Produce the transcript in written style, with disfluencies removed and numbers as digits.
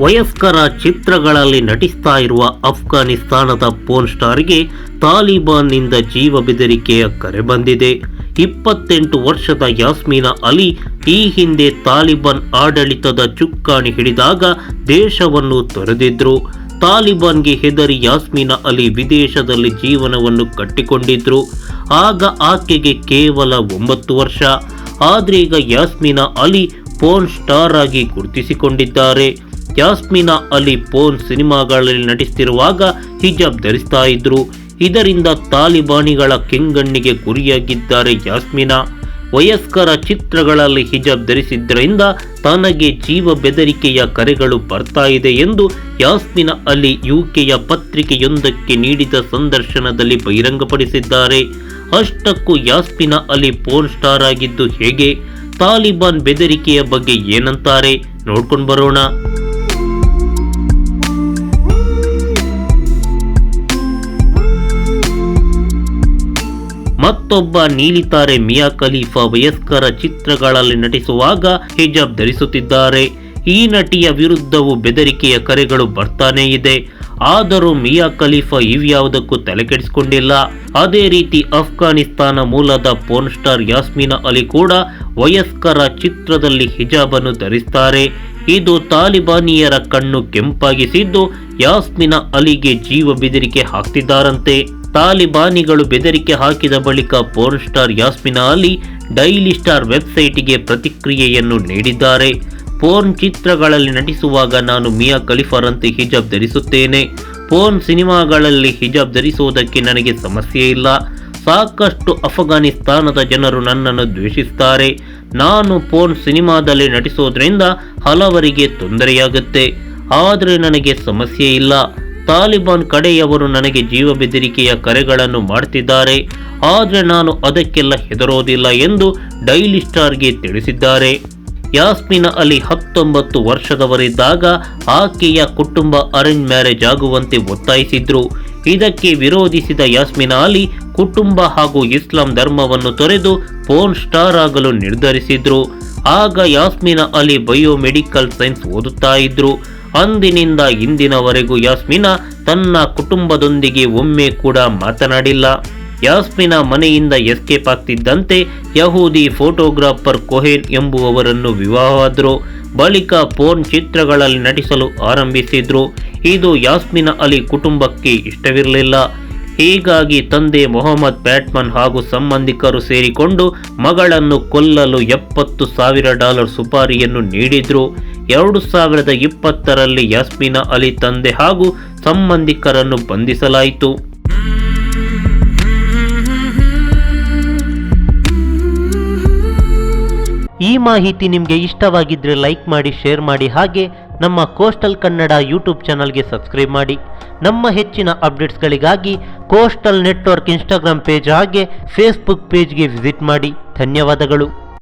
ವಯಸ್ಕರ ಚಿತ್ರಗಳಲ್ಲಿ ನಟಿಸ್ತಾ ಇರುವ ಅಫ್ಘಾನಿಸ್ತಾನದ ಪೋರ್ನ್ ಸ್ಟಾರ್ಗೆ ತಾಲಿಬಾನ್ನಿಂದ ಜೀವ ಬೆದರಿಕೆಯ ಕರೆ ಬಂದಿದೆ. 28 ವರ್ಷದ ಯಾಸ್ಮಿನಾ ಅಲಿ ಈ ಹಿಂದೆ ತಾಲಿಬಾನ್ ಆಡಳಿತದ ಚುಕ್ಕಾಣಿ ಹಿಡಿದಾಗ ದೇಶವನ್ನು ತೊರೆದಿದ್ರು. ತಾಲಿಬಾನ್ಗೆ ಹೆದರಿ ಯಾಸ್ಮಿನಾ ಅಲಿ ವಿದೇಶದಲ್ಲಿ ಜೀವನವನ್ನು ಕಟ್ಟಿಕೊಂಡಿದ್ರು. ಆಗ ಆಕೆಗೆ ಕೇವಲ 9 ವರ್ಷ. ಆದ್ರೆ ಈಗ ಯಾಸ್ಮಿನಾ ಅಲಿ ಪೋರ್ನ್ ಸ್ಟಾರ್ ಆಗಿ ಗುರುತಿಸಿಕೊಂಡಿದ್ದಾರೆ. ಯಾಸ್ಮಿನಾ ಅಲಿ ಪೋರ್ನ್ ಸಿನಿಮಾಗಳಲ್ಲಿ ನಟಿಸುತ್ತಿರುವಾಗ ಹಿಜಾಬ್ ಧರಿಸ್ತಾ ಇದ್ರು. ಇದರಿಂದ ತಾಲಿಬಾನಿಗಳ ಕೆಂಗಣ್ಣಿಗೆ ಗುರಿಯಾಗಿದ್ದಾರೆ ಯಾಸ್ಮಿನಾ. ವಯಸ್ಕರ ಚಿತ್ರಗಳಲ್ಲಿ ಹಿಜಾಬ್ ಧರಿಸಿದ್ದರಿಂದ ತನಗೆ ಜೀವ ಬೆದರಿಕೆಯ ಕರೆಗಳು ಬರ್ತಾ ಇದೆ ಎಂದು ಯಾಸ್ಮಿನಾ ಅಲಿ ಯುಕೆಯ ಪತ್ರಿಕೆಯೊಂದಕ್ಕೆ ನೀಡಿದ ಸಂದರ್ಶನದಲ್ಲಿ ಬಹಿರಂಗಪಡಿಸಿದ್ದಾರೆ. ಅಷ್ಟಕ್ಕೂ ಯಾಸ್ಮಿನಾ ಅಲಿ ಪೋರ್ನ್ ಸ್ಟಾರ್ ಆಗಿದ್ದು ಹೇಗೆ? ತಾಲಿಬಾನ್ ಬೆದರಿಕೆಯ ಬಗ್ಗೆ ಏನಂತಾರೆ ನೋಡ್ಕೊಂಡು ಬರೋಣ. ಮತ್ತೊಬ್ಬ ನೀಲಿತಾರೆ ಮಿಯಾ ಖಲೀಫಾ ವಯಸ್ಕರ ಚಿತ್ರಗಳಲ್ಲಿ ನಟಿಸುವಾಗ ಹಿಜಾಬ್ ಧರಿಸುತ್ತಿದ್ದಾರೆ. ಈ ನಟಿಯ ವಿರುದ್ಧವೂ ಬೆದರಿಕೆಯ ಕರೆಗಳು ಬರ್ತಾನೇ ಇದೆ. ಆದರೂ ಮಿಯಾ ಖಲೀಫಾ ಇವ್ಯಾವುದಕ್ಕೂ ತಲೆಕೆಡಿಸಿಕೊಂಡಿಲ್ಲ. ಅದೇ ರೀತಿ ಅಫ್ಘಾನಿಸ್ತಾನ ಮೂಲದ ಪೋರ್ನ್ ಸ್ಟಾರ್ ಯಾಸ್ಮಿನಾ ಅಲಿ ಕೂಡ ವಯಸ್ಕರ ಚಿತ್ರದಲ್ಲಿ ಹಿಜಾಬ್ ಅನ್ನು ಧರಿಸ್ತಾರೆ. ಇದು ತಾಲಿಬಾನಿಯರ ಕಣ್ಣು ಕೆಂಪಾಗಿಸಿದ್ದು ಯಾಸ್ಮಿನಾ ಅಲಿಗೆ ಜೀವ ಬೆದರಿಕೆ ಹಾಕ್ತಿದ್ದಾರಂತೆ. ತಾಲಿಬಾನಿಗಳು ಬೆದರಿಕೆ ಹಾಕಿದ ಬಳಿಕ porn star Yasmina Ali daily star ವೆಬ್ಸೈಟ್ಗೆ ಪ್ರತಿಕ್ರಿಯೆಯನ್ನು ನೀಡಿದ್ದಾರೆ. ಪೋರ್ನ್ ಚಿತ್ರಗಳಲ್ಲಿ ನಟಿಸುವಾಗ ನಾನು ಮಿಯಾ ಖಲೀಫಾರಂತೆ ಹಿಜಾಬ್ ಧರಿಸುತ್ತೇನೆ. ಪೋರ್ನ್ ಸಿನಿಮಾಗಳಲ್ಲಿ ಹಿಜಾಬ್ ಧರಿಸುವುದಕ್ಕೆ ನನಗೆ ಸಮಸ್ಯೆ ಇಲ್ಲ. ಸಾಕಷ್ಟು ಅಫ್ಘಾನಿಸ್ತಾನದ ಜನರು ನನ್ನನ್ನು ದ್ವೇಷಿಸುತ್ತಾರೆ. ನಾನು ಪೋರ್ನ್ ಸಿನಿಮಾದಲ್ಲಿ ನಟಿಸೋದ್ರಿಂದ ಹಲವರಿಗೆ ತೊಂದರೆಯಾಗುತ್ತೆ. ಆದರೆ ನನಗೆ ಸಮಸ್ಯೆ ಇಲ್ಲ. ತಾಲಿಬಾನ್ ಕಡೆಯವರು ನನಗೆ ಜೀವ ಬೆದರಿಕೆಯ ಕರೆಗಳನ್ನು ಮಾಡ್ತಿದ್ದಾರೆ. ಆದರೆ ನಾನು ಅದಕ್ಕೆಲ್ಲ ಹೆದರೋದಿಲ್ಲ ಎಂದು ಡೈಲಿ ಸ್ಟಾರ್ಗೆ ತಿಳಿಸಿದ್ದಾರೆ. ಯಾಸ್ಮಿನಾ ಅಲಿ 19 ವರ್ಷದವರಿದ್ದಾಗ ಆಕೆಯ ಕುಟುಂಬ ಅರೇಂಜ್ ಮ್ಯಾರೇಜ್ ಆಗುವಂತೆ ಒತ್ತಾಯಿಸಿದ್ರು. ಇದಕ್ಕೆ ವಿರೋಧಿಸಿದ ಯಾಸ್ಮಿನಾ ಅಲಿ ಕುಟುಂಬ ಹಾಗೂ ಇಸ್ಲಾಂ ಧರ್ಮವನ್ನು ತೊರೆದು ಪೋರ್ನ್ ಸ್ಟಾರ್ ಆಗಲು ನಿರ್ಧರಿಸಿದ್ರು. ಆಗ ಯಾಸ್ಮಿನಾ ಅಲಿ ಬಯೋಮೆಡಿಕಲ್ ಸೈನ್ಸ್ ಓದುತ್ತಾ ಇದ್ರು. ಅಂದಿನಿಂದ ಇಂದಿನವರೆಗೂ ಯಾಸ್ಮಿನಾ ತನ್ನ ಕುಟುಂಬದೊಂದಿಗೆ ಒಮ್ಮೆ ಕೂಡ ಮಾತನಾಡಿಲ್ಲ. ಯಾಸ್ಮಿನಾ ಮನೆಯಿಂದ ಎಸ್ಕೇಪ್ ಆಗ್ತಿದ್ದಂತೆ ಯಹೂದಿ ಫೋಟೋಗ್ರಾಫರ್ ಕೊಹೇನ್ ಎಂಬುವವರನ್ನು ವಿವಾಹವಾದರು. ಬಳಿಕ ಪೋರ್ನ್ ಚಿತ್ರಗಳಲ್ಲಿ ನಟಿಸಲು ಆರಂಭಿಸಿದ್ರು. ಇದು ಯಾಸ್ಮಿನಾ ಅಲಿ ಕುಟುಂಬಕ್ಕೆ ಇಷ್ಟವಿರಲಿಲ್ಲ. ಹೀಗಾಗಿ ತಂದೆ ಮೊಹಮ್ಮದ್ ಬ್ಯಾಟ್ಮನ್ ಹಾಗೂ ಸಂಬಂಧಿಕರು ಸೇರಿಕೊಂಡು ಮಗಳನ್ನು ಕೊಲ್ಲಲು $70,000 ಸುಪಾರಿಯನ್ನು ನೀಡಿದ್ರು. 2020ರಲ್ಲಿ ಯಾಸ್ಮಿನಾ ಅಲಿ ತಂದೆ ಹಾಗೂ ಸಂಬಂಧಿಕರನ್ನು ಬಂಧಿಸಲಾಯಿತು. ಈ ಮಾಹಿತಿ ನಿಮಗೆ ಇಷ್ಟವಾಗಿದ್ರೆ ಲೈಕ್ ಮಾಡಿ, ಶೇರ್ ಮಾಡಿ, ಹಾಗೆ ನಮ್ಮ ಕೋಸ್ಟಲ್ ಕನ್ನಡ ಯೂಟ್ಯೂಬ್ ಚಾನಲ್ಗೆ ಸಬ್ಸ್ಕ್ರೈಬ್ ಮಾಡಿ. ನಮ್ಮ ಹೆಚ್ಚಿನ ಅಪ್ಡೇಟ್ಸ್ಗಳಿಗಾಗಿ ಕೋಸ್ಟಲ್ ನೆಟ್ವರ್ಕ್ ಇನ್ಸ್ಟಾಗ್ರಾಮ್ ಪೇಜ್ ಹಾಗೆ ಫೇಸ್ಬುಕ್ ಪೇಜ್ಗೆ ವಿಸಿಟ್ ಮಾಡಿ. ಧನ್ಯವಾದಗಳು.